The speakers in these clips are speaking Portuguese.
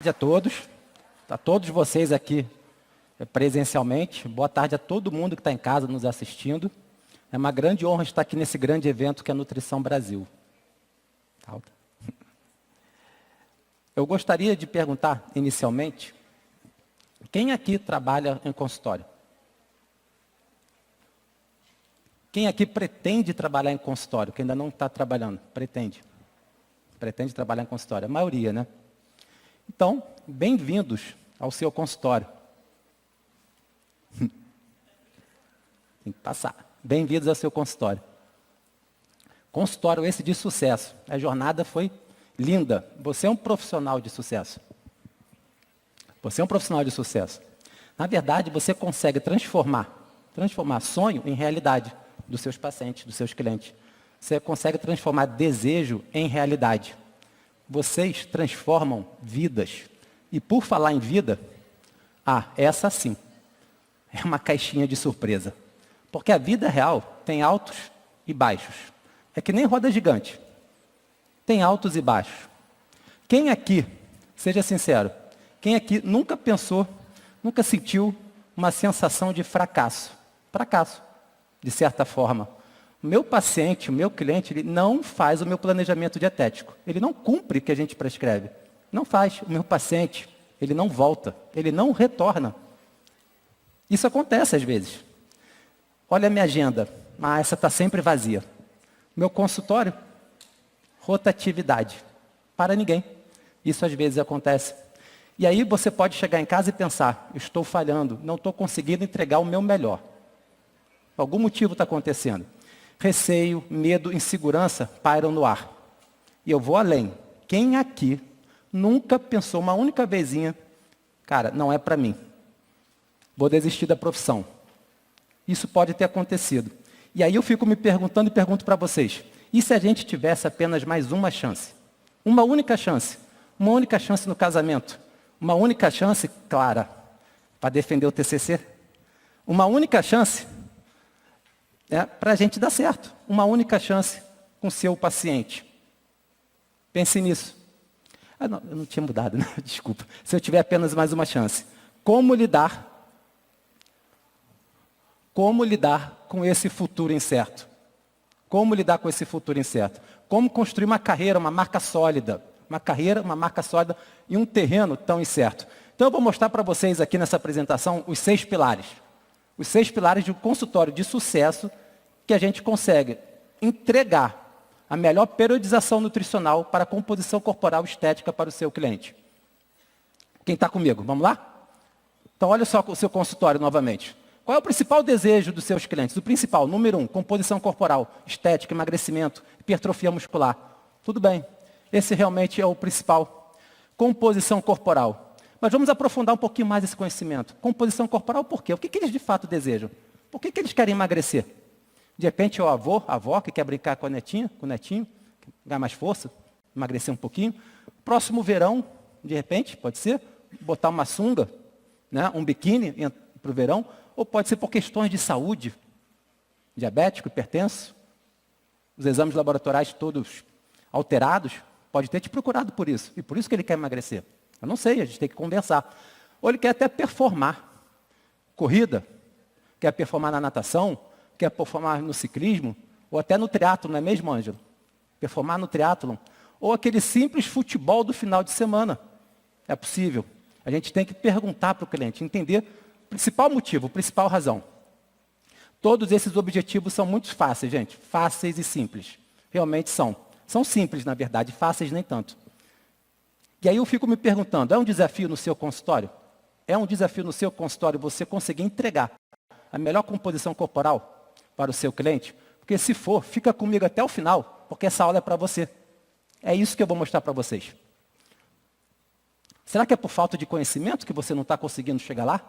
A todos, a todos vocês aqui presencialmente. Boa tarde a todo mundo que está em casa nos assistindo. É uma grande honra estar aqui nesse grande evento que é a Nutrição Brasil. Eu gostaria de perguntar, inicialmente, quem aqui trabalha em consultório? Quem aqui pretende trabalhar em consultório, que ainda não está trabalhando? Pretende trabalhar em consultório. A maioria, né? Então, bem-vindos ao seu consultório. Tem que passar. Bem-vindos ao seu consultório. Consultório esse de sucesso. A jornada foi linda. Você é um profissional de sucesso. Você é um profissional de sucesso. Na verdade, você consegue transformar sonho em realidade dos seus pacientes, dos seus clientes. Você consegue transformar desejo em realidade. Vocês transformam vidas. E por falar em vida, essa sim, é uma caixinha de surpresa. Porque a vida real tem altos e baixos. É que nem roda gigante. Tem altos e baixos. Quem aqui, seja sincero, quem aqui nunca pensou, nunca sentiu uma sensação de fracasso? Fracasso, de certa forma. O meu paciente, o meu cliente, ele não faz o meu planejamento dietético. Ele não cumpre o que a gente prescreve. Não faz. O meu paciente, ele não volta. Ele não retorna. Isso acontece às vezes. Olha a minha agenda. Essa está sempre vazia. Meu consultório, rotatividade. Para ninguém. Isso às vezes acontece. E aí você pode chegar em casa e pensar, estou falhando, não estou conseguindo entregar o meu melhor. Algum motivo está acontecendo. Receio, medo, insegurança pairam no ar. E eu vou além. Quem aqui nunca pensou uma única vezinha, cara, não é para mim. Vou desistir da profissão. Isso pode ter acontecido. E aí eu fico me perguntando e pergunto para vocês, e se a gente tivesse apenas mais uma chance? Uma única chance. Uma única chance no casamento. Uma única chance, clara, para defender o TCC. Uma única chance para a gente dar certo. Uma única chance com o seu paciente. Pense nisso. Não, eu não tinha mudado, né? Desculpa. Se eu tiver apenas mais uma chance. Como lidar com esse futuro incerto? Como lidar com esse futuro incerto? Como construir uma carreira, uma marca sólida? Uma marca sólida em um terreno tão incerto. Então eu vou mostrar para vocês aqui nessa apresentação os 6 pilares. Os 6 pilares de um consultório de sucesso que a gente consegue entregar a melhor periodização nutricional para a composição corporal estética para o seu cliente. Quem está comigo? Vamos lá? Então olha só o seu consultório novamente. Qual é o principal desejo dos seus clientes? O principal, número 1, composição corporal, estética, emagrecimento, hipertrofia muscular. Tudo bem. Esse realmente é o principal. Composição corporal. Mas vamos aprofundar um pouquinho mais esse conhecimento. Composição corporal por quê? O que eles de fato desejam? Por que eles querem emagrecer? De repente é o avô, a avó que quer brincar com a netinha, com o netinho, ganhar mais força, emagrecer um pouquinho. Próximo verão, de repente, pode ser, botar uma sunga, né, um biquíni para o verão, ou pode ser por questões de saúde, diabético, hipertenso, os exames laboratoriais todos alterados, pode ter te procurado por isso, e por isso que ele quer emagrecer. Eu não sei, a gente tem que conversar. Ou ele quer até performar. Corrida, quer performar na natação, quer performar no ciclismo, ou até no triatlo, não é mesmo, Ângelo? Performar no triatlon. Ou aquele simples futebol do final de semana. É possível. A gente tem que perguntar para o cliente, entender o principal motivo, a principal razão. Todos esses objetivos são muito fáceis, gente. Fáceis e simples. Realmente são. São simples, na verdade, fáceis nem tanto. E aí eu fico me perguntando, é um desafio no seu consultório? É um desafio no seu consultório você conseguir entregar a melhor composição corporal para o seu cliente? Porque se for, fica comigo até o final, porque essa aula é para você. É isso que eu vou mostrar para vocês. Será que é por falta de conhecimento que você não está conseguindo chegar lá?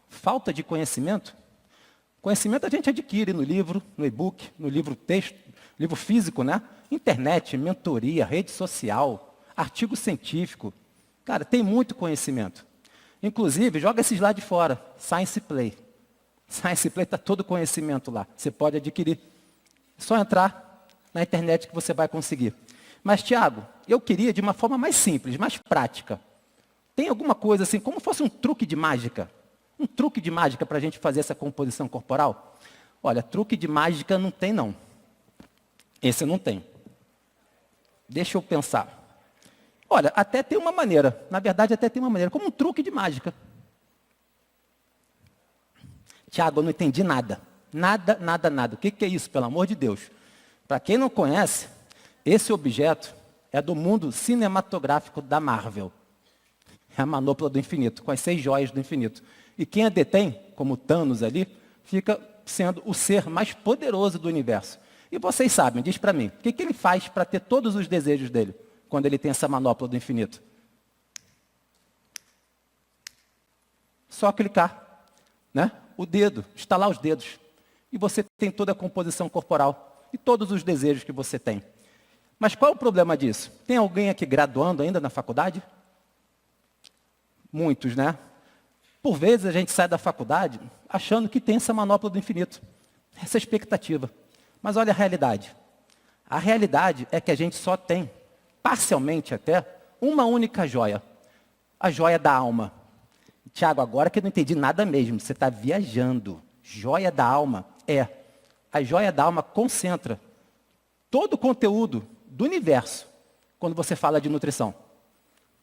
Falta de conhecimento? Conhecimento a gente adquire no livro, no e-book, no livro texto, livro físico, né? Internet, mentoria, rede social, artigo científico. Cara, tem muito conhecimento. Inclusive, joga esse slide fora, Science Play. Science Play está todo conhecimento lá. Você pode adquirir. É só entrar na internet que você vai conseguir. Mas, Tiago, eu queria de uma forma mais simples, mais prática. Tem alguma coisa assim, como fosse um truque de mágica? Um truque de mágica para a gente fazer essa composição corporal? Olha, truque de mágica não tem, não. Esse não tem. Deixa eu pensar. Olha, até tem uma maneira. Na verdade, até tem uma maneira. Como um truque de mágica. Tiago, eu não entendi nada. Nada, nada, nada. O que é isso, pelo amor de Deus? Para quem não conhece, esse objeto é do mundo cinematográfico da Marvel. É a manopla do infinito, com as 6 joias do infinito. E quem a detém, como Thanos ali, fica sendo o ser mais poderoso do universo. E vocês sabem, diz para mim, o que ele faz para ter todos os desejos dele, quando ele tem essa manopla do infinito? Só clicar, né? O dedo, estalar os dedos. E você tem toda a composição corporal e todos os desejos que você tem. Mas qual é o problema disso? Tem alguém aqui graduando ainda na faculdade? Muitos, né? Por vezes a gente sai da faculdade achando que tem essa manopla do infinito, essa expectativa. Mas olha a realidade. A realidade é que a gente só tem, parcialmente até, uma única joia. A joia da alma. Tiago, agora que eu não entendi nada mesmo, você está viajando. Joia da alma a joia da alma concentra todo o conteúdo do universo quando você fala de nutrição.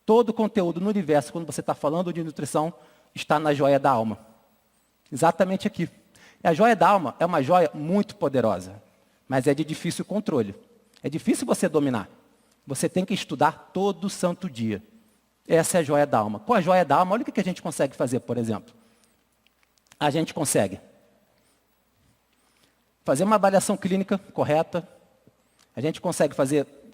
Todo o conteúdo no universo, quando você está falando de nutrição, está na joia da alma. Exatamente aqui. A joia da alma é uma joia muito poderosa, mas é de difícil controle. É difícil você dominar. Você tem que estudar todo santo dia. Essa é a joia da alma. Com a joia da alma, olha o que a gente consegue fazer, por exemplo. A gente consegue fazer uma avaliação clínica correta. A gente consegue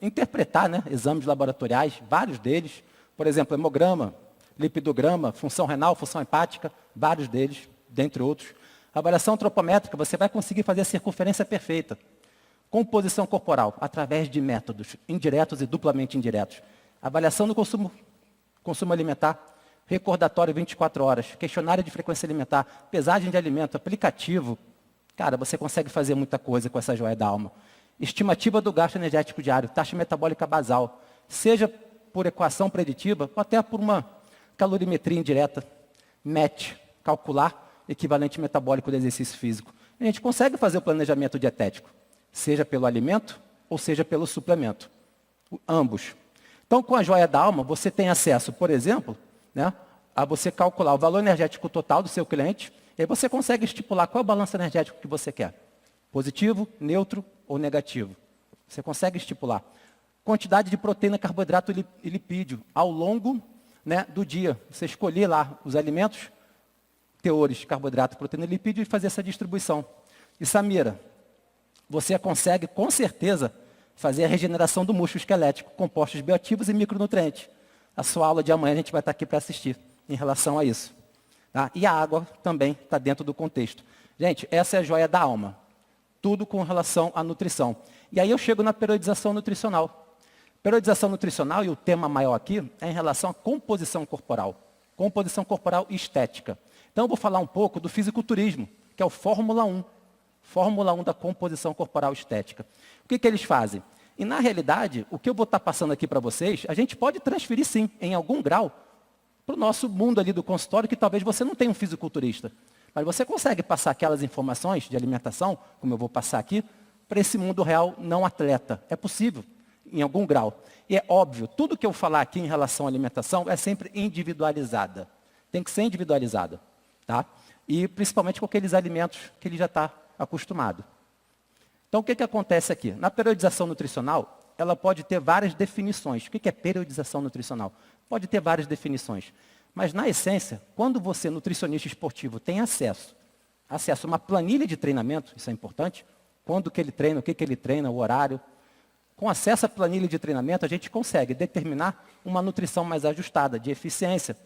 interpretar, né, exames laboratoriais, vários deles. Por exemplo, hemograma, lipidograma, função renal, função hepática, vários deles, dentre outros. Avaliação antropométrica, você vai conseguir fazer a circunferência perfeita. Composição corporal, através de métodos indiretos e duplamente indiretos. Avaliação do consumo alimentar, recordatório 24 horas, questionário de frequência alimentar, pesagem de alimento, aplicativo. Cara, você consegue fazer muita coisa com essa joia da alma. Estimativa do gasto energético diário, taxa metabólica basal, seja por equação preditiva ou até por uma calorimetria indireta, MET, calcular equivalente metabólico do exercício físico. A gente consegue fazer o planejamento dietético, seja pelo alimento ou seja pelo suplemento, ambos. Então, com a joia da alma, você tem acesso, por exemplo, né, a você calcular o valor energético total do seu cliente, e aí você consegue estipular qual é o balanço energético que você quer. Positivo, neutro ou negativo. Você consegue estipular. Quantidade de proteína, carboidrato e lipídio ao longo, né, do dia. Você escolher lá os alimentos, teores, carboidrato, proteína e lipídio e fazer essa distribuição. E Samira, você consegue, com certeza, fazer a regeneração do músculo esquelético, compostos bioativos e micronutrientes. A sua aula de amanhã a gente vai estar aqui para assistir em relação a isso. Tá? E a água também está dentro do contexto. Gente, essa é a joia da alma. Tudo com relação à nutrição. E aí eu chego na periodização nutricional. Periodização nutricional, e o tema maior aqui, é em relação à composição corporal. Composição corporal e estética. Então eu vou falar um pouco do fisiculturismo, que é o Fórmula 1. Fórmula 1 da composição corporal estética. O que eles fazem? E na realidade, o que eu vou estar passando aqui para vocês, a gente pode transferir sim, em algum grau, para o nosso mundo ali do consultório, que talvez você não tenha um fisiculturista. Mas você consegue passar aquelas informações de alimentação, como eu vou passar aqui, para esse mundo real não atleta. É possível, em algum grau. E é óbvio, tudo que eu falar aqui em relação à alimentação é sempre individualizada. Tem que ser individualizada. Tá? E principalmente com aqueles alimentos que ele já está acostumado. Então, o que acontece aqui? Na periodização nutricional, ela pode ter várias definições. O que é periodização nutricional? Pode ter várias definições. Mas, na essência, quando você, nutricionista esportivo, tem acesso a uma planilha de treinamento, isso é importante, quando que ele treina, o que ele treina, o horário. Com acesso à planilha de treinamento, a gente consegue determinar uma nutrição mais ajustada, de eficiência,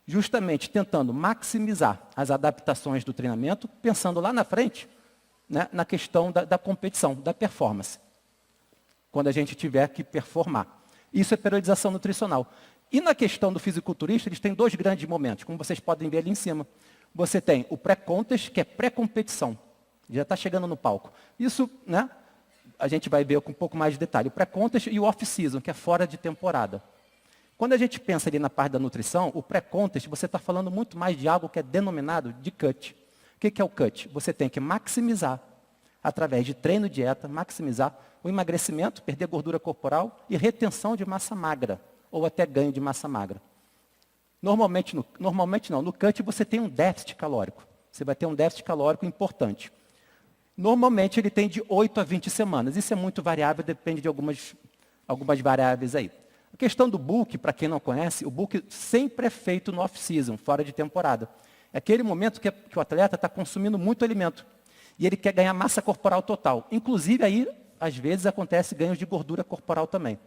justamente tentando maximizar as adaptações do treinamento, pensando lá na frente, né, na questão da competição, da performance, quando a gente tiver que performar. Isso é periodização nutricional. E na questão do fisiculturista, eles têm 2 grandes momentos, como vocês podem ver ali em cima. Você tem o pré-contest, que é pré-competição. Já está chegando no palco. Isso, né, a gente vai ver com um pouco mais de detalhe. O pré-contest e o off-season, que é fora de temporada. Quando a gente pensa ali na parte da nutrição, o pré-contest, você está falando muito mais de algo que é denominado de cut. O que é o cut? Você tem que maximizar, através de treino e dieta, maximizar o emagrecimento, perder gordura corporal e retenção de massa magra, ou até ganho de massa magra. Normalmente não, no cut você tem um déficit calórico. Você vai ter um déficit calórico importante. Normalmente ele tem de 8 a 20 semanas. Isso é muito variável, depende de algumas variáveis aí. A questão do bulk, para quem não conhece, o bulk sempre é feito no off-season, fora de temporada. É aquele momento que o atleta está consumindo muito alimento. E ele quer ganhar massa corporal total. Inclusive aí, às vezes, acontece ganhos de gordura corporal também.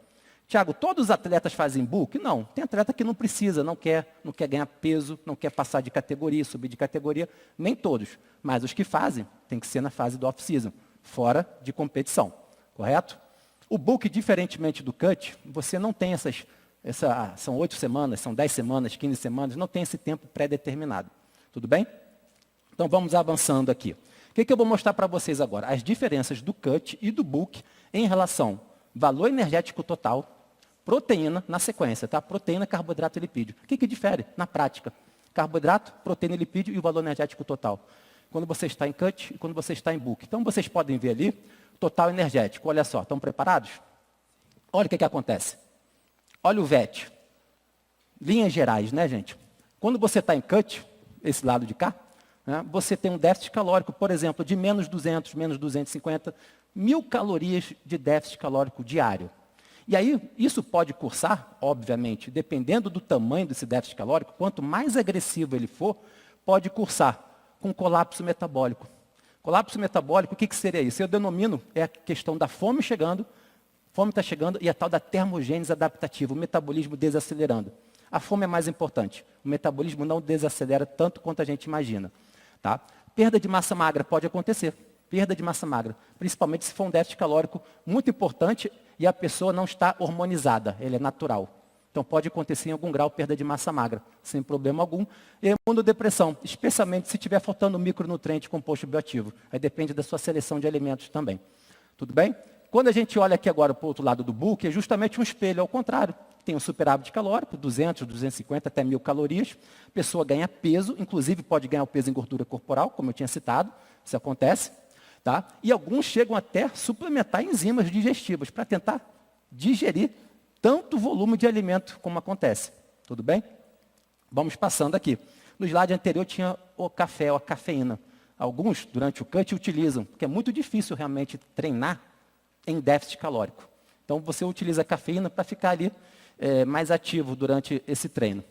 Tiago, todos os atletas fazem bulk? Não. Tem atleta que não precisa, não quer ganhar peso, não quer passar de categoria, subir de categoria. Nem todos. Mas os que fazem, tem que ser na fase do off-season, fora de competição. Correto? O bulk, diferentemente do cut, você não tem são 8 semanas, são 10 semanas, 15 semanas, não tem esse tempo pré-determinado. Tudo bem? Então vamos avançando aqui. O que eu vou mostrar para vocês agora? As diferenças do cut e do bulk em relação ao valor energético total, proteína na sequência, tá? Proteína, carboidrato e lipídio. O que difere na prática? Carboidrato, proteína e lipídio e o valor energético total. Quando você está em cut e quando você está em bulk. Então vocês podem ver ali, total energético. Olha só, estão preparados? Olha o que acontece. Olha o VET. Linhas gerais, né, gente? Quando você está em cut, esse lado de cá, né, você tem um déficit calórico, por exemplo, de menos 200, menos 250, 1.000 calorias de déficit calórico diário. E aí, isso pode cursar, obviamente, dependendo do tamanho desse déficit calórico, quanto mais agressivo ele for, pode cursar com colapso metabólico. Colapso metabólico, o que seria isso? Eu denomino, é a questão da fome chegando, fome está chegando e a tal da termogênese adaptativa, o metabolismo desacelerando. A fome é mais importante. O metabolismo não desacelera tanto quanto a gente imagina. Tá? Perda de massa magra pode acontecer. Perda de massa magra, principalmente se for um déficit calórico muito importante e a pessoa não está hormonizada, ele é natural. Então pode acontecer em algum grau perda de massa magra, sem problema algum. E imunodepressão, especialmente se estiver faltando micronutriente composto bioativo. Aí depende da sua seleção de alimentos também. Tudo bem? Quando a gente olha aqui agora para o outro lado do bulk, é justamente um espelho, ao contrário. Tem um superávit calórico, 200, 250, até 1.000 calorias. A pessoa ganha peso, inclusive pode ganhar o peso em gordura corporal, como eu tinha citado, isso acontece. Tá? E alguns chegam até suplementar enzimas digestivas para tentar digerir tanto volume de alimento como acontece. Tudo bem? Vamos passando aqui. No slide anterior tinha o café, a cafeína. Alguns, durante o cut, utilizam, porque é muito difícil realmente treinar em déficit calórico. Então, você utiliza a cafeína para ficar ali mais ativo durante esse treino.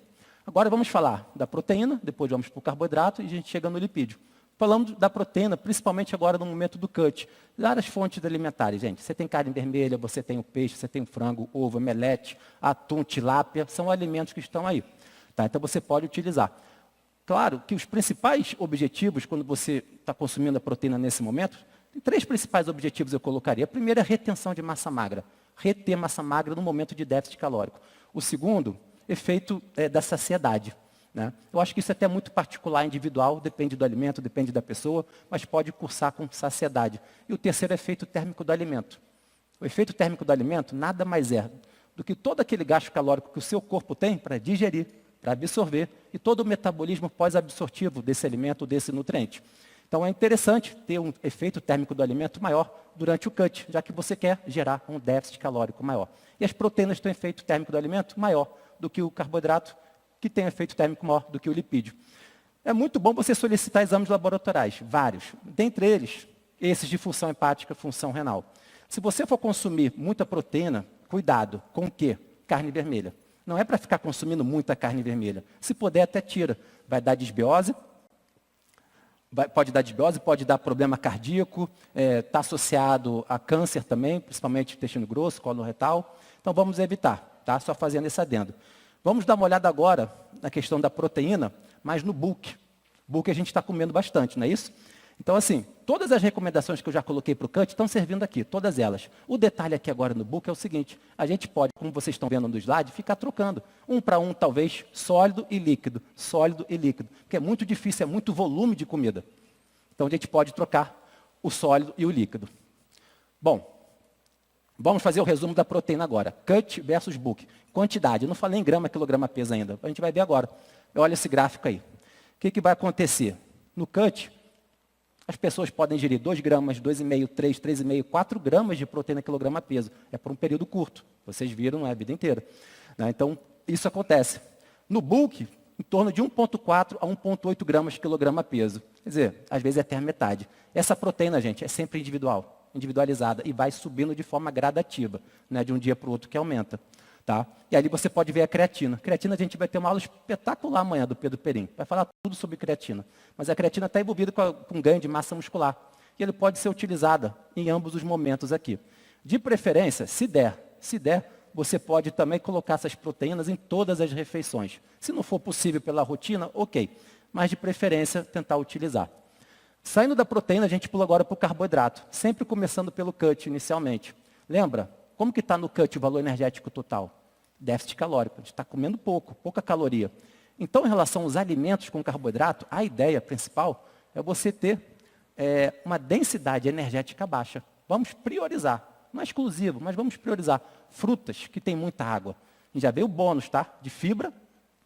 Agora, vamos falar da proteína, depois vamos para o carboidrato e a gente chega no lipídio. Falando da proteína, principalmente agora no momento do cut. Várias fontes alimentares, gente. Você tem carne vermelha, você tem o peixe, você tem o frango, ovo, omelete, atum, tilápia. São alimentos que estão aí. Tá? Então, você pode utilizar. Claro que os principais objetivos, quando você está consumindo a proteína nesse momento, tem 3 principais objetivos eu colocaria. O primeiro é a retenção de massa magra. Reter massa magra no momento de déficit calórico. O segundo, efeito da saciedade. Né? Eu acho que isso é até muito particular, individual, depende do alimento, depende da pessoa, mas pode cursar com saciedade. E o terceiro é o efeito térmico do alimento. O efeito térmico do alimento nada mais é do que todo aquele gasto calórico que o seu corpo tem para digerir, para absorver, e todo o metabolismo pós-absortivo desse alimento, desse nutriente. Então é interessante ter um efeito térmico do alimento maior durante o cut, já que você quer gerar um déficit calórico maior. E as proteínas têm efeito térmico do alimento maior do que o carboidrato, que tem efeito térmico maior do que o lipídio. É muito bom você solicitar exames laboratoriais, vários. Dentre eles, esses de função hepática, função renal. Se você for consumir muita proteína, cuidado. Com o quê? Carne vermelha. Não é para ficar consumindo muita carne vermelha. Se puder, até tira. Vai dar desbiose. Pode dar desbiose, pode dar problema cardíaco. Está associado a câncer também, principalmente intestino grosso, colo retal. Então, vamos evitar. Tá? Só fazendo esse adendo. Vamos dar uma olhada agora na questão da proteína, mas no bulk. Bulk a gente está comendo bastante, não é isso? Então, assim, todas as recomendações que eu já coloquei para o cut estão servindo aqui, todas elas. O detalhe aqui agora no bulk é o seguinte, a gente pode, como vocês estão vendo no slide, ficar trocando. Um para um, talvez, sólido e líquido, porque é muito difícil, é muito volume de comida. Então, a gente pode trocar o sólido e o líquido. Bom, Vamos fazer o resumo da proteína agora. Cut versus book. Quantidade. Eu não falei em grama, quilograma, peso ainda. A gente vai ver agora. Olha esse gráfico aí. O que vai acontecer? No cut, as pessoas podem ingerir 2 gramas, 2,5, 3, 3,5, 4 gramas de proteína quilograma peso. É por um período curto. Vocês viram, não é a vida inteira. Então, isso acontece. No bulk, em torno de 1,4 a 1,8 gramas quilograma peso. Quer dizer, às vezes é até a metade. Essa proteína, gente, é sempre individualizada e vai subindo de forma gradativa, né, de um dia para o outro que aumenta. Tá? E ali você pode ver a creatina. Creatina, a gente vai ter uma aula espetacular amanhã do Pedro Perim. Vai falar tudo sobre creatina. Mas a creatina está envolvida com ganho de massa muscular. E ele pode ser utilizada em ambos os momentos aqui. De preferência, se der, você pode também colocar essas proteínas em todas as refeições. Se não for possível pela rotina, ok. Mas de preferência, tentar utilizar. Saindo da proteína, a gente pula agora para o carboidrato. Sempre começando pelo cut inicialmente. Lembra? Como que está no cut o valor energético total? Déficit calórico. A gente está comendo pouca caloria. Então, em relação aos alimentos com carboidrato, a ideia principal é você ter uma densidade energética baixa. Vamos priorizar. Não é exclusivo, mas vamos priorizar frutas que têm muita água. A gente já veio o bônus, tá? De fibra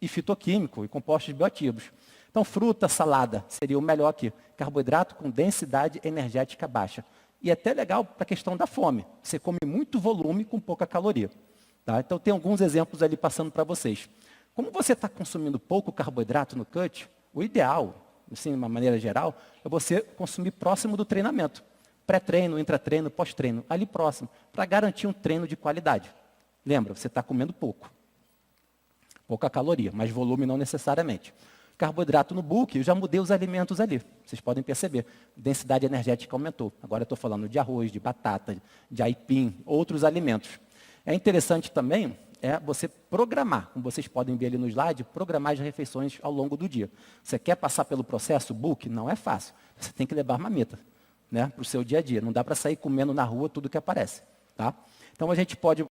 e fitoquímico e compostos bioativos. Então, fruta, salada seria o melhor aqui. Carboidrato com densidade energética baixa. E é até legal para a questão da fome. Você come muito volume com pouca caloria. Tá? Então, tem alguns exemplos ali passando para vocês. Como você está consumindo pouco carboidrato no cut, o ideal, assim, de uma maneira geral, é você consumir próximo do treinamento. Pré-treino, intratreino, pós-treino, ali próximo, para garantir um treino de qualidade. Lembra, você está comendo pouca caloria, mas volume não necessariamente. Carboidrato no bulk, eu já mudei os alimentos ali. Vocês podem perceber, densidade energética aumentou. Agora eu estou falando de arroz, de batata, de aipim, outros alimentos. É interessante também você programar, como vocês podem ver ali no slide, programar as refeições ao longo do dia. Você quer passar pelo processo bulk? Não é fácil. Você tem que levar marmita, né, para o seu dia a dia. Não dá para sair comendo na rua tudo que aparece. Tá? Então a gente pode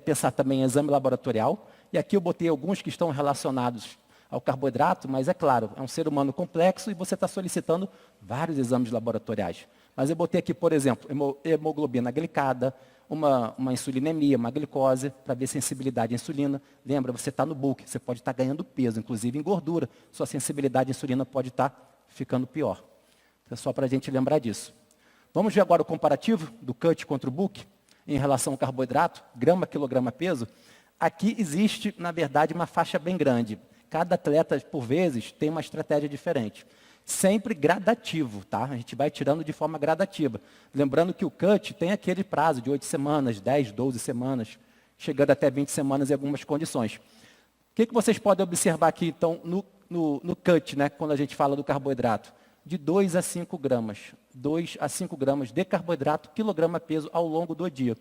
pensar também em exame laboratorial. E aqui eu botei alguns que estão relacionados ao carboidrato, mas é claro, é um ser humano complexo e você está solicitando vários exames laboratoriais. Mas eu botei aqui, por exemplo, hemoglobina glicada, uma insulinemia, uma glicose, para ver sensibilidade à insulina. Lembra, você está no bulk, você pode estar ganhando peso, inclusive em gordura. Sua sensibilidade à insulina pode estar ficando pior. Então, é só para a gente lembrar disso. Vamos ver agora o comparativo do cut contra o bulk em relação ao carboidrato, grama, quilograma, peso. Aqui existe, na verdade, uma faixa bem grande. Cada atleta, por vezes, tem uma estratégia diferente. Sempre gradativo, tá? A gente vai tirando de forma gradativa. Lembrando que o cut tem aquele prazo de 8 semanas, 10, 12 semanas, chegando até 20 semanas em algumas condições. O que vocês podem observar aqui, então, no cut, né, quando a gente fala do carboidrato? De 2 a 5 gramas. 2 a 5 gramas de carboidrato, quilograma peso ao longo do dia.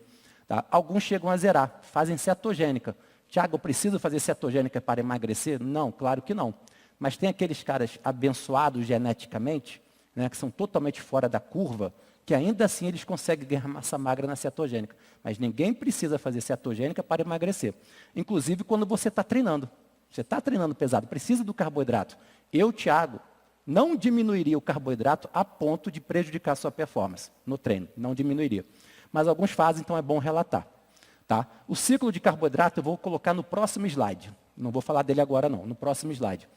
Tá? Alguns chegam a zerar, fazem cetogênica. Tiago, eu preciso fazer cetogênica para emagrecer? Não, claro que não. Mas tem aqueles caras abençoados geneticamente, né, que são totalmente fora da curva, que ainda assim eles conseguem ganhar massa magra na cetogênica. Mas ninguém precisa fazer cetogênica para emagrecer. Inclusive quando você está treinando. Você está treinando pesado, precisa do carboidrato. Eu, Tiago, não diminuiria o carboidrato a ponto de prejudicar a sua performance no treino. Não diminuiria. Mas alguns fazem, então é bom relatar. Tá? O ciclo de carboidrato eu vou colocar no próximo slide. Não vou falar dele agora não, no próximo slide.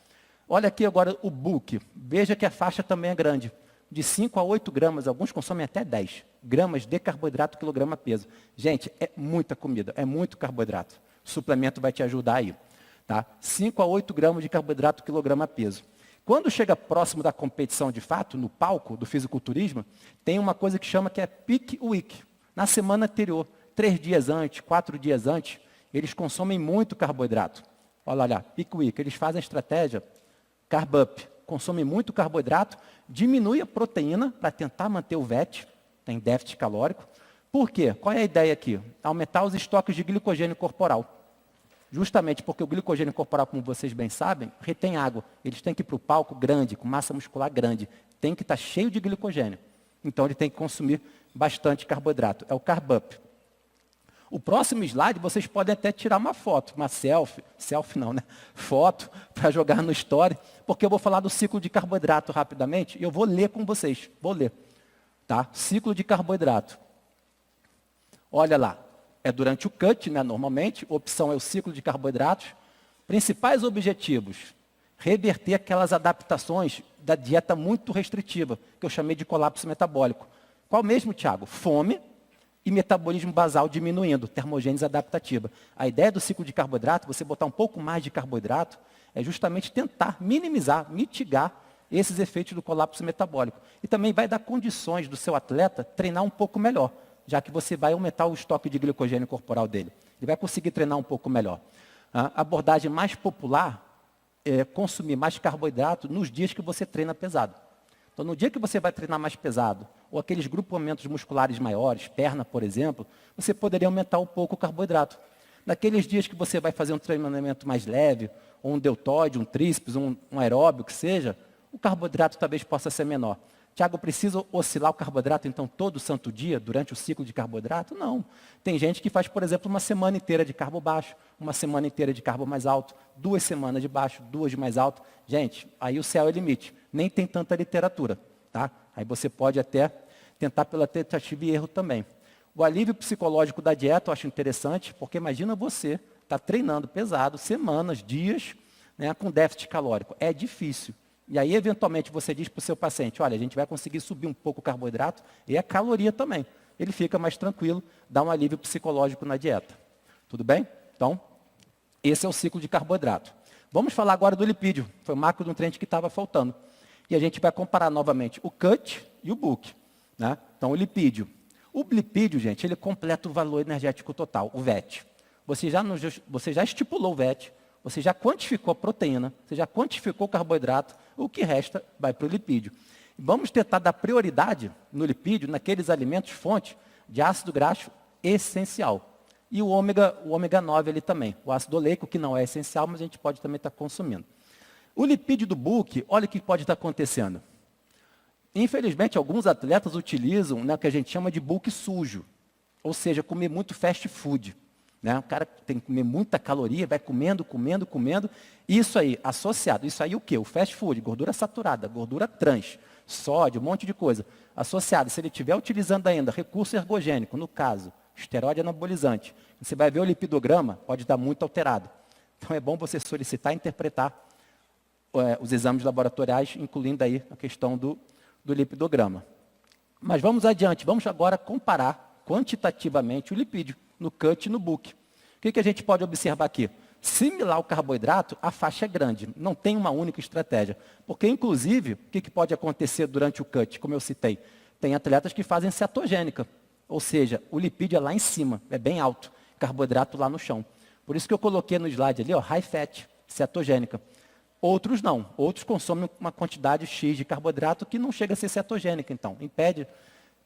Olha aqui agora o bulk. Veja que a faixa também é grande. De 5 a 8 gramas, alguns consomem até 10 gramas de carboidrato quilograma peso. Gente, é muita comida, é muito carboidrato. O suplemento vai te ajudar aí. Tá? 5 a 8 gramas de carboidrato quilograma peso. Quando chega próximo da competição de fato, no palco do fisiculturismo, tem uma coisa que chama que é peak week. Na semana anterior, 3 dias antes, 4 dias antes, eles consomem muito carboidrato. Olha lá, peak week, eles fazem a estratégia carb up, consomem muito carboidrato, diminui a proteína para tentar manter o VET, tem déficit calórico. Por quê? Qual é a ideia aqui? Aumentar os estoques de glicogênio corporal. Justamente porque o glicogênio corporal, como vocês bem sabem, retém água. Eles têm que ir para o palco grande, com massa muscular grande. Tem que estar cheio de glicogênio. Então, ele tem que consumir bastante carboidrato. É o carb up. O próximo slide, vocês podem até tirar uma foto, uma selfie não, né? Foto, para jogar no story, porque eu vou falar do ciclo de carboidrato rapidamente, e eu vou ler com vocês. Vou ler. Tá? Ciclo de carboidrato. Olha lá. é durante o cut, né, normalmente. Opção é o ciclo de carboidratos. Principais objetivos: reverter aquelas adaptações da dieta muito restritiva, que eu chamei de colapso metabólico. Qual mesmo, Tiago? Fome e metabolismo basal diminuindo, termogênese adaptativa. A ideia do ciclo de carboidrato, você botar um pouco mais de carboidrato, é justamente tentar minimizar, mitigar esses efeitos do colapso metabólico. E também vai dar condições do seu atleta treinar um pouco melhor, já que você vai aumentar o estoque de glicogênio corporal dele. Ele vai conseguir treinar um pouco melhor. A abordagem mais popular é consumir mais carboidrato nos dias que você treina pesado. Então, no dia que você vai treinar mais pesado, ou aqueles grupamentos musculares maiores, perna, por exemplo, você poderia aumentar um pouco o carboidrato. Naqueles dias que você vai fazer um treinamento mais leve, ou um deltoide, um tríceps, um aeróbio, que seja, o carboidrato talvez possa ser menor. Tiago, precisa oscilar o carboidrato, então, todo santo dia, durante o ciclo de carboidrato? Não. Tem gente que faz, por exemplo, uma semana inteira de carbo baixo, uma semana inteira de carbo mais alto, 2 semanas de baixo, 2 de mais alto. Gente, aí o céu é o limite. Nem tem tanta literatura, tá? Aí você pode até tentar pela tentativa e erro também. O alívio psicológico da dieta eu acho interessante, porque imagina você estar treinando pesado, semanas, dias, né, com déficit calórico. É difícil. E aí, eventualmente, você diz para o seu paciente, olha, a gente vai conseguir subir um pouco o carboidrato e a caloria também. Ele fica mais tranquilo, dá um alívio psicológico na dieta. Tudo bem? Então, esse é o ciclo de carboidrato. Vamos falar agora do lipídio. Foi o macronutriente que estava faltando. E a gente vai comparar novamente o cut e o bulk. Né? Então, o lipídio. O lipídio, gente, ele completa o valor energético total, o VET. Você já estipulou o VET, você já quantificou a proteína, você já quantificou o carboidrato, o que resta vai para o lipídio. Vamos tentar dar prioridade no lipídio, naqueles alimentos fonte de ácido graxo essencial. E o ômega 9 ali também. O ácido oleico, que não é essencial, mas a gente pode também estar consumindo. O lipídio do bulk, olha o que pode estar acontecendo. Infelizmente, alguns atletas utilizam, né, o que a gente chama de bulk sujo. Ou seja, comer muito fast food. Né? O cara tem que comer muita caloria, vai comendo. Isso aí, associado. Isso aí o quê? O fast food, gordura saturada, gordura trans, sódio, um monte de coisa. Associado, se ele estiver utilizando ainda recurso ergogênico, no caso, esteroide anabolizante, você vai ver o lipidograma, pode estar muito alterado. Então é bom você solicitar e interpretar os exames laboratoriais, incluindo aí a questão do lipidograma. Mas vamos adiante, vamos agora comparar quantitativamente o lipídio no cut e no bulk. O que a gente pode observar aqui? Similar ao carboidrato, a faixa é grande, não tem uma única estratégia. Porque, inclusive, o que pode acontecer durante o cut, como eu citei? Tem atletas que fazem cetogênica, ou seja, o lipídio é lá em cima, é bem alto, carboidrato lá no chão. Por isso que eu coloquei no slide ali, ó, high fat, cetogênica. Outros não, outros consomem uma quantidade X de carboidrato que não chega a ser cetogênica, então, impede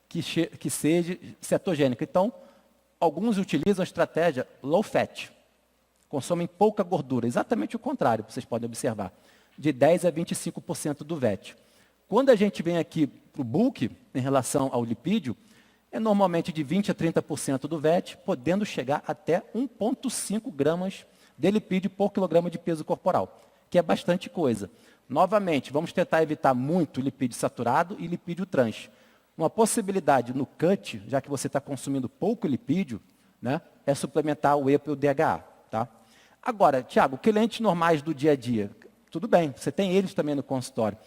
que seja cetogênica. Então, alguns utilizam a estratégia low fat, consomem pouca gordura, exatamente o contrário, vocês podem observar, de 10% a 25% do VET. Quando a gente vem aqui para o bulk, em relação ao lipídio, é normalmente de 20% a 30% do VET, podendo chegar até 1,5 gramas de lipídio por quilograma de peso corporal, que é bastante coisa. Novamente, vamos tentar evitar muito lipídio saturado e lipídio trans. Uma possibilidade no cut, já que você está consumindo pouco lipídio, né, é suplementar o EPA e o DHA. Tá? Agora, Tiago, clientes normais do dia a dia, tudo bem, você tem eles também no consultório.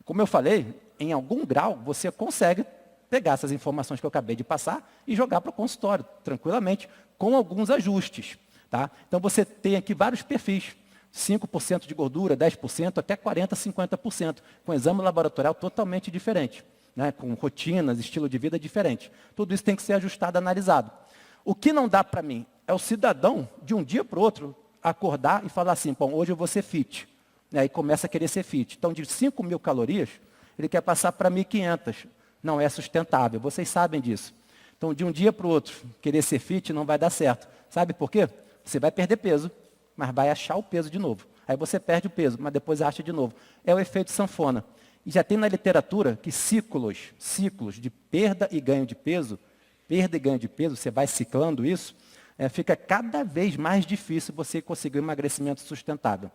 Como eu falei, em algum grau você consegue pegar essas informações que eu acabei de passar e jogar para o consultório, tranquilamente, com alguns ajustes. Tá? Então você tem aqui vários perfis. 5% de gordura, 10%, até 40%, 50%, com exame laboratorial totalmente diferente. Né, com rotinas, estilo de vida diferente. Tudo isso tem que ser ajustado, analisado. O que não dá para mim é o cidadão, de um dia para o outro, acordar e falar assim, bom, hoje eu vou ser fit. Né, e começa a querer ser fit. Então, de 5.000 calorias, ele quer passar para 1.500. Não é sustentável, vocês sabem disso. Então, de um dia para o outro, querer ser fit não vai dar certo. Sabe por quê? Você vai perder peso, mas vai achar o peso de novo. Aí você perde o peso, mas depois acha de novo. É o efeito sanfona. E já tem na literatura que ciclos de perda e ganho de peso, você vai ciclando isso, fica cada vez mais difícil você conseguir um emagrecimento sustentável,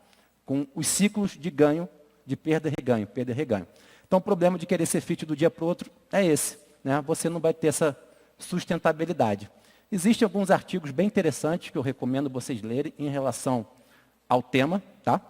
com os ciclos de ganho, de perda e reganho, perda e reganho. Então, o problema de querer ser fit do dia para o outro é esse. Né? Você não vai ter essa sustentabilidade. Existem alguns artigos bem interessantes que eu recomendo vocês lerem em relação ao tema, tá?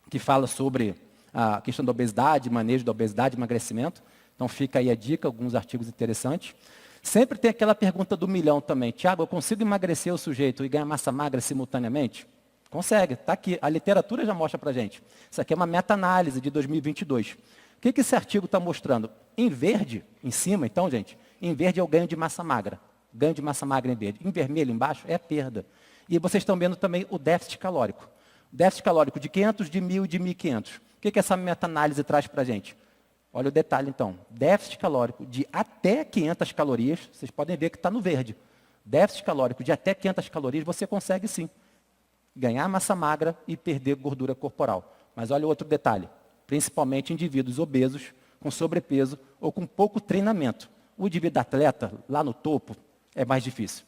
Que fala sobre a questão da obesidade, manejo da obesidade, emagrecimento. Então fica aí a dica, alguns artigos interessantes. Sempre tem aquela pergunta do milhão também. Tiago, eu consigo emagrecer o sujeito e ganhar massa magra simultaneamente? Consegue, está aqui. A literatura já mostra para a gente. Isso aqui é uma meta-análise de 2022. O que esse artigo está mostrando? Em verde, em cima, então, gente, em verde é o ganho de massa magra. Ganho de massa magra em verde. Em vermelho, embaixo, é a perda. E vocês estão vendo também o déficit calórico. Déficit calórico de 500, de 1.000 e de 1.500. O que essa meta-análise traz para a gente? Olha o detalhe, então. Déficit calórico de até 500 calorias, vocês podem ver que está no verde. Déficit calórico de até 500 calorias, você consegue sim ganhar massa magra e perder gordura corporal. Mas olha o outro detalhe. Principalmente indivíduos obesos, com sobrepeso ou com pouco treinamento. O indivíduo atleta, lá no topo, é mais difícil.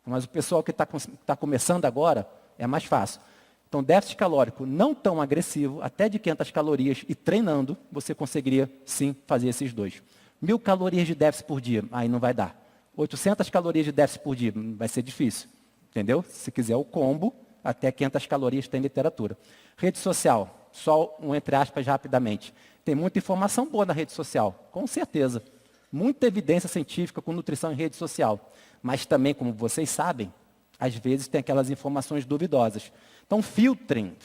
Mas o pessoal que está começando agora, é mais fácil. Então, déficit calórico não tão agressivo, até de 500 calorias e treinando, você conseguiria, sim, fazer esses dois. 1.000 calorias de déficit por dia, aí não vai dar. 800 calorias de déficit por dia, vai ser difícil. Entendeu? Se quiser o combo, até 500 calorias tem literatura. Rede social, só um entre aspas rapidamente. Tem muita informação boa na rede social, com certeza. Muita evidência científica com nutrição em rede social. Mas também, como vocês sabem, às vezes tem aquelas informações duvidosas. Então, filtrem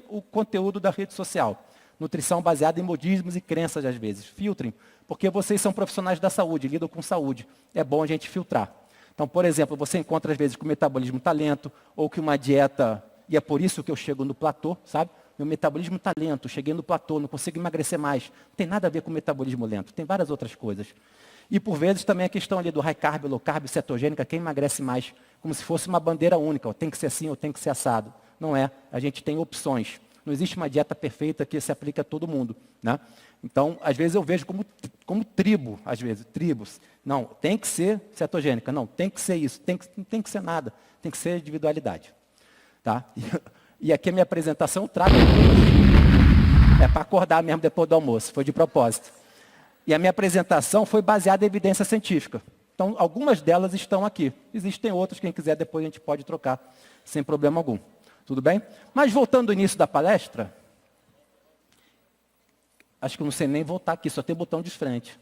o conteúdo da rede social. Nutrição baseada em modismos e crenças, às vezes. Filtrem, porque vocês são profissionais da saúde, lidam com saúde. É bom a gente filtrar. Então, por exemplo, você encontra, às vezes, que o metabolismo está lento, ou que uma dieta, e é por isso que eu chego no platô, sabe? Meu metabolismo está lento, cheguei no platô, não consigo emagrecer mais. Não tem nada a ver com o metabolismo lento, tem várias outras coisas. E, por vezes, também a questão ali do high carb, low carb, cetogênica, quem emagrece mais, como se fosse uma bandeira única, ó, tem que ser assim ou tem que ser assado. Não é, a gente tem opções. Não existe uma dieta perfeita que se aplique a todo mundo. Né? Então, às vezes eu vejo como tribo, às vezes, tribos. Não, tem que ser cetogênica, não, tem que ser isso, não tem que ser nada, tem que ser individualidade. Tá? E aqui a minha apresentação trago é para acordar mesmo depois do almoço, foi de propósito. E a minha apresentação foi baseada em evidência científica. Então, algumas delas estão aqui. Existem outras, quem quiser depois a gente pode trocar, sem problema algum. Tudo bem? Mas voltando ao início da palestra, acho que eu não sei nem voltar aqui, só tem botão de frente.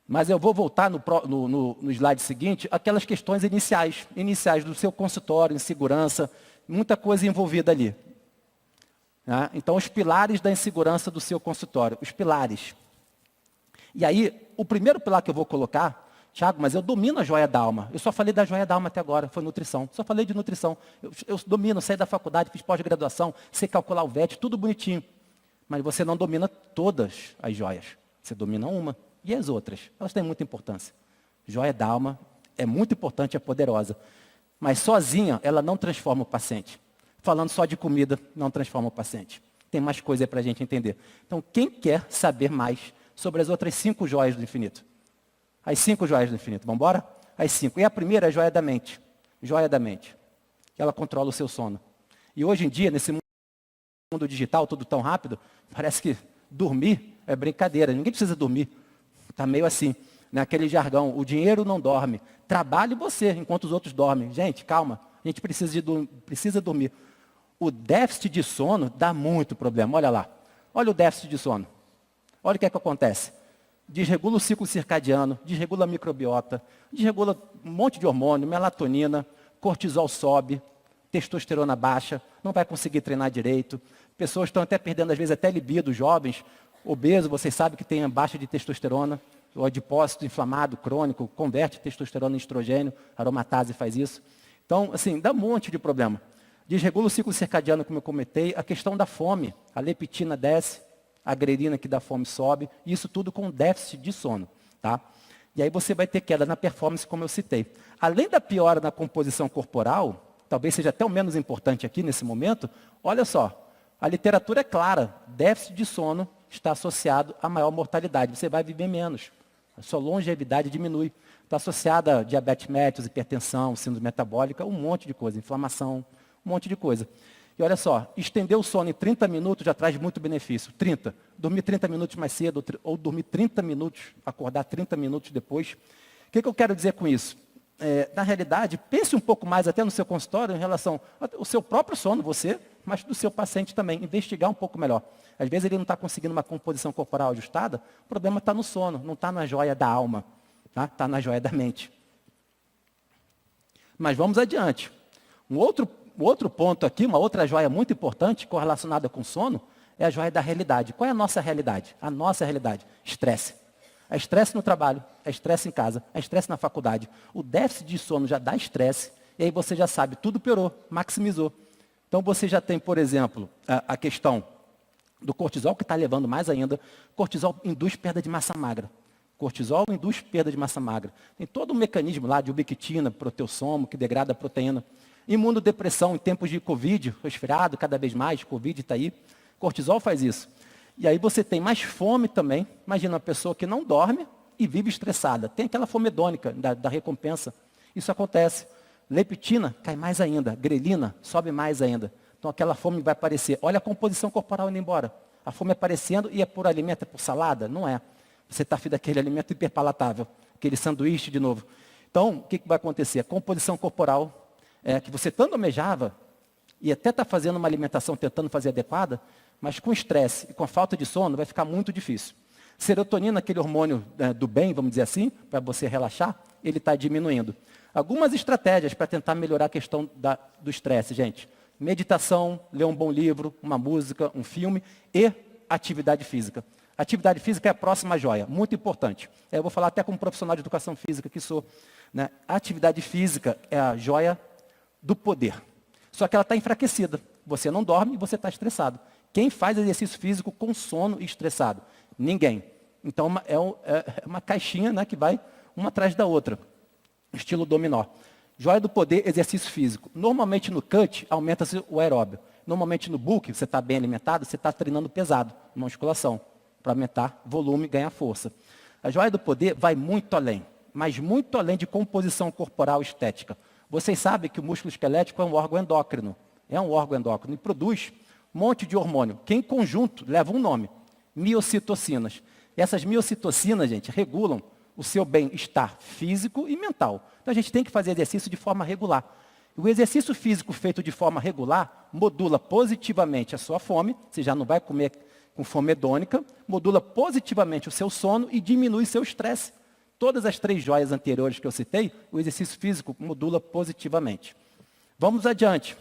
Mas eu vou voltar no slide seguinte, aquelas questões iniciais do seu consultório, em segurança, muita coisa envolvida ali. Né? Então, os pilares da insegurança do seu consultório, os pilares. E aí, o primeiro pilar que eu vou colocar, Tiago, mas eu domino a joia da alma. Eu só falei da joia da alma até agora, foi nutrição. Só falei de nutrição. Eu domino, saí da faculdade, fiz pós-graduação, sei calcular o VET, tudo bonitinho. Mas você não domina todas as joias. Você domina uma. E as outras? Elas têm muita importância. Joia da alma é muito importante, é poderosa. Mas sozinha, ela não transforma o paciente. Falando só de comida, não transforma o paciente. Tem mais coisa aí para a gente entender. Então, quem quer saber mais sobre as outras 5 joias do infinito? As 5 joias do infinito, vamos embora? As 5. E a primeira é a joia da mente. Joia da mente. Ela controla o seu sono. E hoje em dia, nesse mundo digital, tudo tão rápido, parece que dormir é brincadeira. Ninguém precisa dormir. Está meio assim, naquele jargão. O dinheiro não dorme. Trabalhe você, enquanto os outros dormem. Gente, calma. A gente precisa dormir. O déficit de sono dá muito problema. Olha lá. Olha o déficit de sono. Olha o que é que acontece. Desregula o ciclo circadiano, desregula a microbiota, desregula um monte de hormônio, melatonina, cortisol sobe, testosterona baixa, não vai conseguir treinar direito. Pessoas estão até perdendo, às vezes, até libido, jovens, obeso, vocês sabem que tem a baixa de testosterona, o adipócito inflamado, crônico, converte testosterona em estrogênio, a aromatase faz isso. Então, assim, dá um monte de problema. Desregula o ciclo circadiano, como eu comentei, a questão da fome, a leptina desce, a grelina que dá fome sobe, e isso tudo com déficit de sono. Tá? E aí você vai ter queda na performance, como eu citei. Além da piora na composição corporal, talvez seja até o menos importante aqui nesse momento, olha só, a literatura é clara, déficit de sono está associado a maior mortalidade, você vai viver menos, a sua longevidade diminui. Está associada a diabetes mellitus, hipertensão, síndrome metabólica, um monte de coisa, inflamação, um monte de coisa. E olha só, estender o sono em 30 minutos já traz muito benefício. 30. Dormir 30 minutos mais cedo ou dormir 30 minutos, acordar 30 minutos depois. O que eu quero dizer com isso? Na realidade, pense um pouco mais até no seu consultório em relação ao seu próprio sono, você, mas do seu paciente também. Investigar um pouco melhor. Às vezes ele não está conseguindo uma composição corporal ajustada, o problema está no sono, não está na joia da alma, está na joia da mente. Mas vamos adiante. Um outro ponto aqui, uma outra joia muito importante, correlacionada com o sono, é a joia da realidade. Qual é a nossa realidade? A nossa realidade, estresse. É estresse no trabalho, é estresse em casa, é estresse na faculdade. O déficit de sono já dá estresse, e aí você já sabe, tudo piorou, maximizou. Então você já tem, por exemplo, a questão do cortisol, que está levando mais ainda. Cortisol induz perda de massa magra. Cortisol induz perda de massa magra. Tem todo um mecanismo lá de ubiquitina, proteossomo, que degrada a proteína. Imunodepressão em tempos de Covid, resfriado cada vez mais, Covid está aí. Cortisol faz isso. E aí você tem mais fome também. Imagina uma pessoa que não dorme e vive estressada. Tem aquela fome hedônica da recompensa. Isso acontece. Leptina cai mais ainda. Grelina sobe mais ainda. Então aquela fome vai aparecer. Olha a composição corporal indo embora. A fome aparecendo e é por alimento, é por salada? Não é. Você está afim daquele alimento hiperpalatável. Aquele sanduíche de novo. Então, o que vai acontecer? A composição corporal que você tanto almejava e até está fazendo uma alimentação tentando fazer adequada, mas com estresse e com a falta de sono vai ficar muito difícil. Serotonina, aquele hormônio do bem, vamos dizer assim, para você relaxar, ele está diminuindo. Algumas estratégias para tentar melhorar a questão do estresse, gente. Meditação, ler um bom livro, uma música, um filme e atividade física. Atividade física é a próxima joia, muito importante. Eu vou falar até como profissional de educação física que sou. Né? A atividade física é a joia do poder. Só que ela está enfraquecida. Você não dorme e você está estressado. Quem faz exercício físico com sono e estressado? Ninguém. Então é uma caixinha, né, que vai uma atrás da outra. Estilo dominó. Joia do poder, exercício físico. Normalmente no cut, aumenta-se o aeróbio. Normalmente no bulk, você está bem alimentado, você está treinando pesado, musculação, para aumentar volume e ganhar força. A joia do poder vai muito além, mas muito além de composição corporal estética. Vocês sabem que o músculo esquelético é um órgão endócrino. É um órgão endócrino e produz um monte de hormônio, que em conjunto leva um nome, miocitocinas. E essas miocitocinas, gente, regulam o seu bem-estar físico e mental. Então a gente tem que fazer exercício de forma regular. O exercício físico feito de forma regular modula positivamente a sua fome, você já não vai comer com fome hedônica, modula positivamente o seu sono e diminui seu estresse. Todas as 3 joias anteriores que eu citei, o exercício físico modula positivamente. Vamos adiante.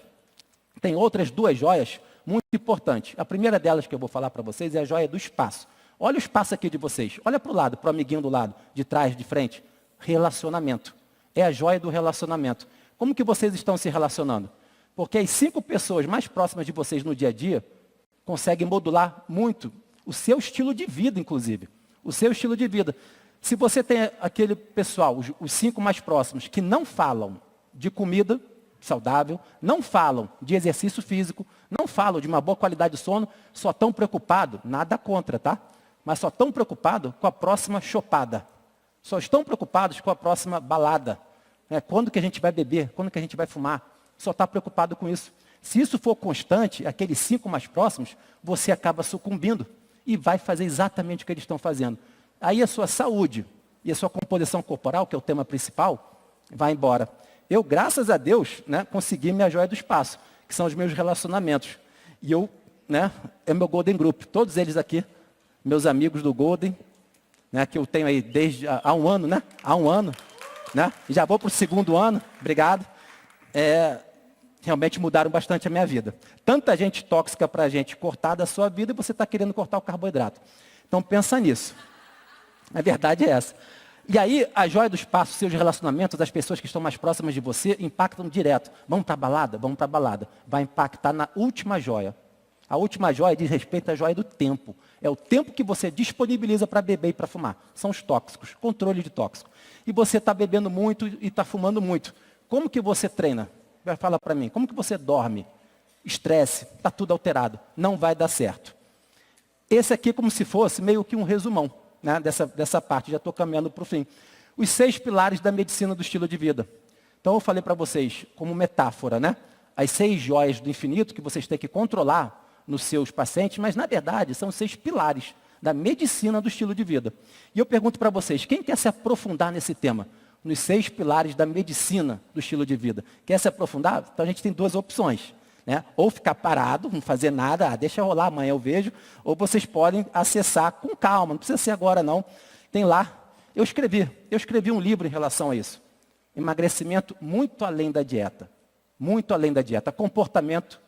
Tem outras 2 joias muito importantes. A primeira delas que eu vou falar para vocês é a joia do espaço. Olha o espaço aqui de vocês. Olha para o lado, para o amiguinho do lado, de trás, de frente. Relacionamento. É a joia do relacionamento. Como que vocês estão se relacionando? Porque as 5 pessoas mais próximas de vocês no dia a dia conseguem modular muito o seu estilo de vida, inclusive. O seu estilo de vida. Se você tem aquele pessoal, os 5 mais próximos, que não falam de comida saudável, não falam de exercício físico, não falam de uma boa qualidade de sono, só estão preocupados, nada contra, tá? Mas só estão preocupados com a próxima chopada. Só estão preocupados com a próxima balada. Quando que a gente vai beber? Quando que a gente vai fumar? Só está preocupado com isso. Se isso for constante, aqueles 5 mais próximos, você acaba sucumbindo e vai fazer exatamente o que eles estão fazendo. Aí a sua saúde e a sua composição corporal, que é o tema principal, vai embora. Eu, graças a Deus, né, consegui minha joia do espaço, que são os meus relacionamentos. E eu, né, é meu Golden Group. Todos eles aqui, meus amigos do Golden, né, que eu tenho aí desde há um ano, né? Há um ano, né? Já vou para o 2º ano, obrigado. Realmente mudaram bastante a minha vida. Tanta gente tóxica para a gente cortar da sua vida e você está querendo cortar o carboidrato. Então pensa nisso. A verdade é essa. E aí, a joia do espaço, seus relacionamentos, as pessoas que estão mais próximas de você, impactam direto. Vamos para a balada? Vamos para a balada. Vai impactar na última joia. A última joia diz respeito à joia do tempo. É o tempo que você disponibiliza para beber e para fumar. São os tóxicos, controle de tóxico. E você está bebendo muito e está fumando muito. Como que você treina? Vai falar para mim. Como que você dorme? Estresse, está tudo alterado. Não vai dar certo. Esse aqui é como se fosse meio que um resumão, né, dessa parte. Já estou caminhando para o fim. Os 6 pilares da medicina do estilo de vida. Então eu falei para vocês, como metáfora, né? as 6 joias do infinito que vocês têm que controlar nos seus pacientes, mas, na verdade, são 6 pilares da medicina do estilo de vida. E eu pergunto para vocês, quem quer se aprofundar nesse tema? Nos 6 pilares da medicina do estilo de vida. Quer se aprofundar? Então, a gente tem 2 opções. Né? Ou ficar parado, não fazer nada, deixa rolar, amanhã eu vejo, ou vocês podem acessar com calma, não precisa ser agora não. Tem lá, eu escrevi um livro em relação a isso. Emagrecimento muito além da dieta. Muito além da dieta. Comportamento,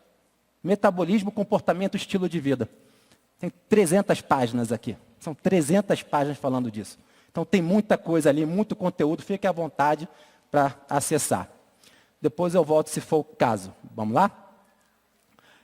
metabolismo, comportamento, estilo de vida. Tem 300 páginas aqui. São 300 páginas falando disso. Então tem muita coisa ali, muito conteúdo, fique à vontade para acessar. Depois eu volto se for o caso. Vamos lá?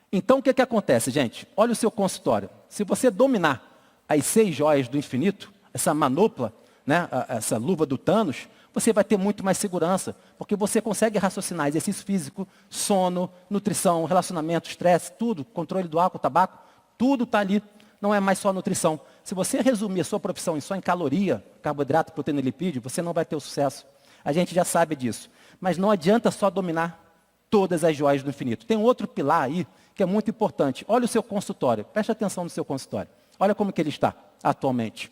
Então o que acontece, gente? Olha o seu consultório. Se você dominar as 6 joias do infinito, essa manopla, né, essa luva do Thanos, você vai ter muito mais segurança, porque você consegue raciocinar exercício físico, sono, nutrição, relacionamento, estresse, tudo, controle do álcool, tabaco, tudo está ali, não é mais só nutrição. Se você resumir a sua profissão só em caloria, carboidrato, proteína e lipídio, você não vai ter o sucesso. A gente já sabe disso. Mas não adianta só dominar todas as joias do infinito. Tem um outro pilar aí que é muito importante. Olha o seu consultório, preste atenção no seu consultório. Olha como que ele está atualmente.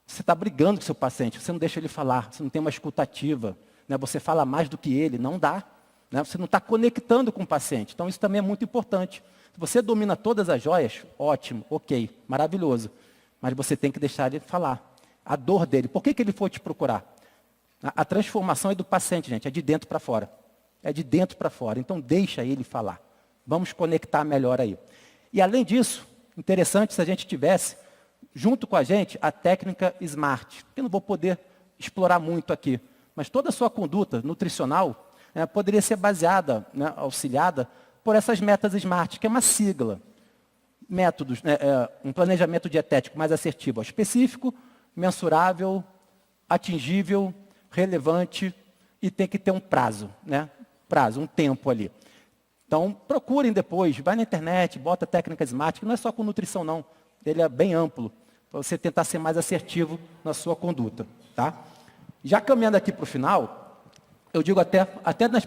Você está brigando com o seu paciente, você não deixa ele falar, você não tem uma escutativa, né? Você fala mais do que ele, não dá. Né? Você não está conectando com o paciente. Então isso também é muito importante. Se você domina todas as joias, ótimo, ok, maravilhoso. Mas você tem que deixar ele falar. A dor dele, por que ele foi te procurar? A transformação é do paciente, gente, é de dentro para fora. É de dentro para fora. Então deixa ele falar. Vamos conectar melhor aí. E além disso, interessante se a gente tivesse junto com a gente a técnica SMART, que eu não vou poder explorar muito aqui, mas toda a sua conduta nutricional poderia ser baseada, né, auxiliada por essas metas SMART, que é uma sigla. Métodos, um planejamento dietético mais assertivo, específico, mensurável, atingível, relevante e tem que ter um prazo, né? Prazo, um tempo ali. Então, procurem depois, vai na internet, bota a técnica SMART, que não é só com nutrição não, ele é bem amplo, para você tentar ser mais assertivo na sua conduta. Tá? Já caminhando aqui para o final, eu digo até na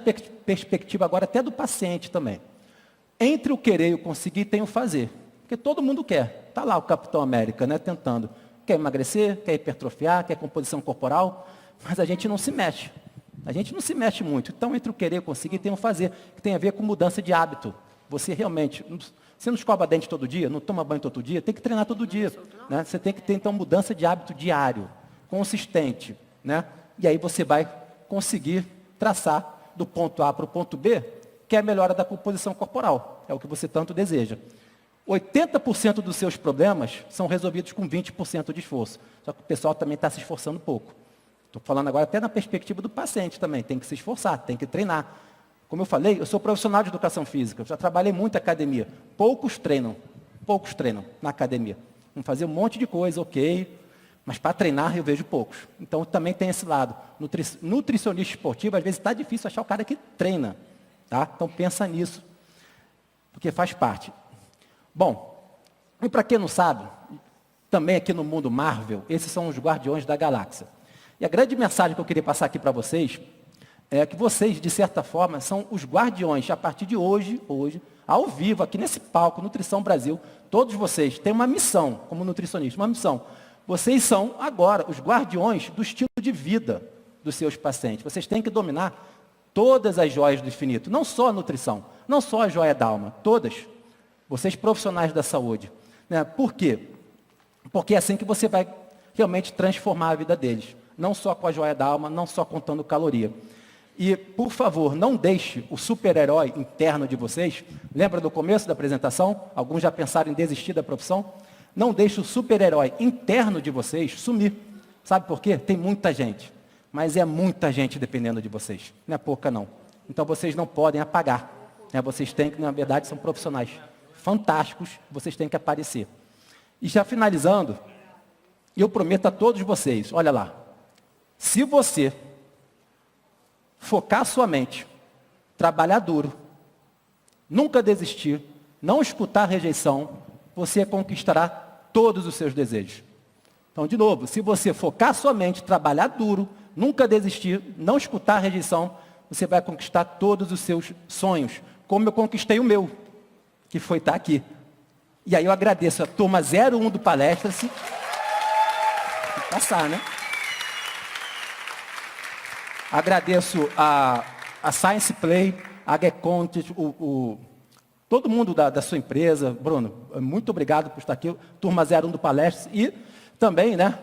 perspectiva agora, até do paciente também. Entre o querer e o conseguir, tem o fazer. Porque todo mundo quer. Está lá o Capitão América, né, tentando. Quer emagrecer, quer hipertrofiar, quer composição corporal, mas a gente não se mexe. A gente não se mexe muito. Então, entre o querer e o conseguir, tem o fazer, que tem a ver com mudança de hábito. Você realmente... Você não escova dente todo dia, não toma banho todo dia, tem que treinar todo dia. Né? Você tem que ter, então, mudança de hábito diário, consistente. Né? E aí você vai conseguir traçar do ponto A para o ponto B, que é a melhora da composição corporal. É o que você tanto deseja. 80% dos seus problemas são resolvidos com 20% de esforço. Só que o pessoal também está se esforçando pouco. Estou falando agora até na perspectiva do paciente também. Tem que se esforçar, tem que treinar. Como eu falei, eu sou profissional de educação física, já trabalhei muito em academia. Poucos treinam na academia. Vão fazer um monte de coisa, ok, mas para treinar eu vejo poucos. Então também tem esse lado. Nutricionista esportivo, às vezes está difícil achar o cara que treina. Tá? Então pensa nisso, porque faz parte. Bom, e para quem não sabe, também aqui no mundo Marvel, esses são os Guardiões da Galáxia. E a grande mensagem que eu queria passar aqui para vocês é que vocês, de certa forma, são os guardiões, a partir de hoje, ao vivo, aqui nesse palco, Nutrição Brasil, todos vocês têm uma missão, como nutricionista, uma missão. Vocês são, agora, os guardiões do estilo de vida dos seus pacientes. Vocês têm que dominar todas as joias do infinito, não só a nutrição, não só a joia da alma, todas. Vocês profissionais da saúde. Né? Por quê? Porque é assim que você vai realmente transformar a vida deles. Não só com a joia da alma, não só contando caloria. E, por favor, não deixe o super-herói interno de vocês, lembra do começo da apresentação? Alguns já pensaram em desistir da profissão? Não deixe o super-herói interno de vocês sumir. Sabe por quê? Tem muita gente, mas é muita gente dependendo de vocês. Não é pouca, não. Então, vocês não podem apagar. Né? Vocês têm que, na verdade, são profissionais fantásticos, vocês têm que aparecer. E já finalizando, eu prometo a todos vocês, olha lá, se você focar sua mente, trabalhar duro, nunca desistir, não escutar rejeição, você conquistará todos os seus desejos. Então, de novo, se você focar sua mente, trabalhar duro, nunca desistir, não escutar rejeição, você vai conquistar todos os seus sonhos, como eu conquistei o meu, que foi estar aqui. E aí eu agradeço a turma 01 do Palestra-se. Passar, né? Agradeço a Science Play, a Gecontent, todo mundo da sua empresa. Bruno, muito obrigado por estar aqui. Turma 01 do Palestra. E também, né,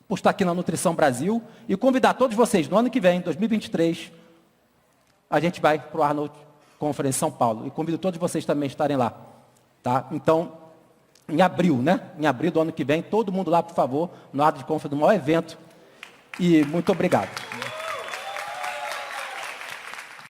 por estar aqui na Nutrição Brasil. E convidar todos vocês, no ano que vem, 2023, a gente vai para o Arnold Conference São Paulo. E convido todos vocês também a estarem lá. Tá? Então, em abril, né? Em abril do ano que vem, todo mundo lá, por favor, no Arnold Conference, do maior evento. E muito obrigado.